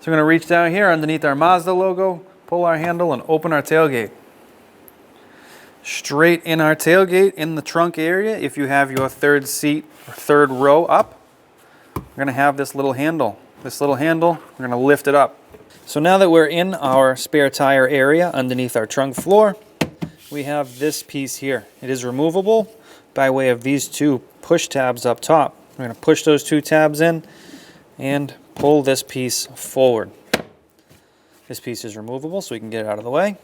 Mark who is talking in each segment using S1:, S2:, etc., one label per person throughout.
S1: So we're going to reach down here underneath our Mazda logo, pull our handle, and open our tailgate. Straight in our tailgate, in the trunk area, if you have your third seat or third row up, we're going to have this little handle. This little handle, we're going to lift it up. So now that we're in our spare tire area underneath our trunk floor, we have this piece here. It is removable by way of these two push tabs up top. We're going to push those two tabs in and pull this piece forward. This piece is removable so we can get it out of the way.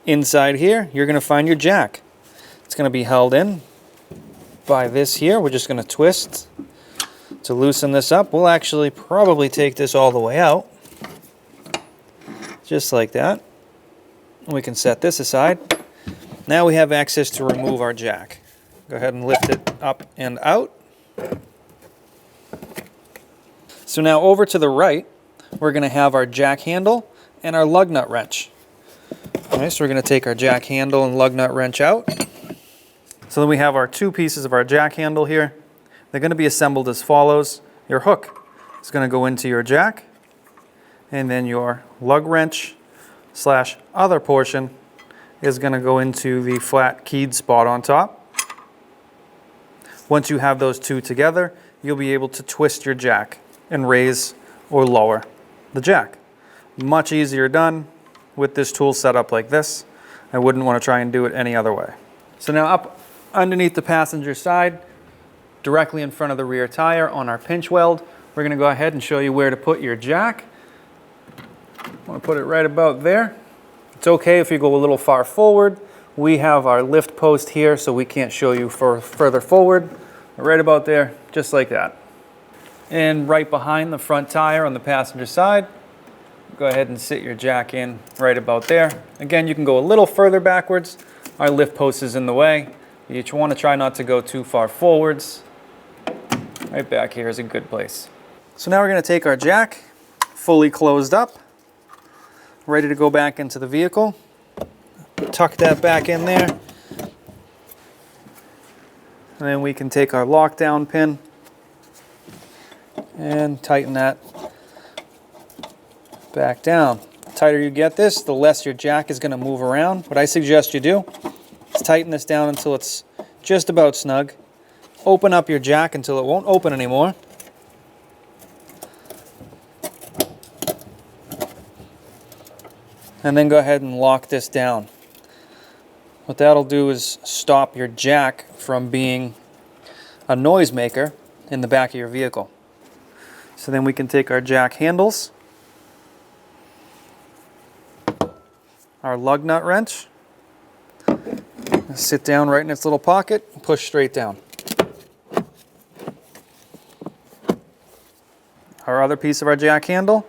S1: Inside here, you're going to find your jack. It's going to be held in by this here. We're just going to twist to loosen this up. We'll actually probably take this all the way out. Just like that. We can set this aside. Now we have access to remove our jack. Go ahead and lift it up and out. So now over to the right, we're going to have our jack handle and our lug nut wrench. Okay, so we're going to take our jack handle and lug nut wrench out. So then we have our two pieces of our jack handle here. They're going to be assembled as follows. Your hook is going to go into your jack, and then your lug wrench / other portion is going to go into the flat keyed spot on top. Once you have those two together, you'll be able to twist your jack and raise or lower the jack. Much easier done with this tool set up like this. I wouldn't want to try and do it any other way. So now up underneath the passenger side, directly in front of the rear tire on our pinch weld, we're going to go ahead and show you where to put your jack. I want to put it right about there. It's okay if you go a little far forward. We have our lift post here, so we can't show you further forward. Right about there, just like that. And right behind the front tire on the passenger side, go ahead and sit your jack in right about there. Again, you can go a little further backwards. Our lift post is in the way. You want to try not to go too far forwards. Right back here is a good place. So now we're going to take our jack, fully closed up, ready to go back into the vehicle. Tuck that back in there. And then we can take our lockdown pin and tighten that back down. The tighter you get this, the less your jack is going to move around. What I suggest you do is tighten this down until it's just about snug. Open up your jack until it won't open anymore. And then go ahead and lock this down. What that'll do is stop your jack from being a noisemaker in the back of your vehicle. So then we can take our jack handles, our lug nut wrench, sit down right in its little pocket, and push straight down. Our other piece of our jack handle,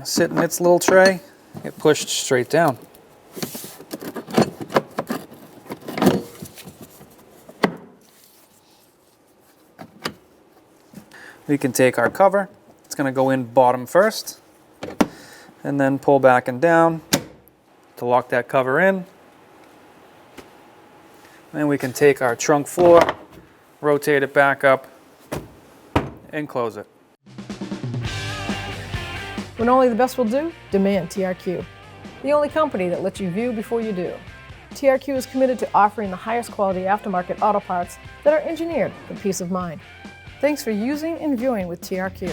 S1: sit in its little tray, get pushed straight down. We can take our cover, it's going to go in bottom first, and then pull back and down to lock that cover in. Then we can take our trunk floor, rotate it back up, and close it.
S2: When only the best will do, demand TRQ. The only company that lets you view before you do. TRQ is committed to offering the highest quality aftermarket auto parts that are engineered for peace of mind. Thanks for using and viewing with TRQ.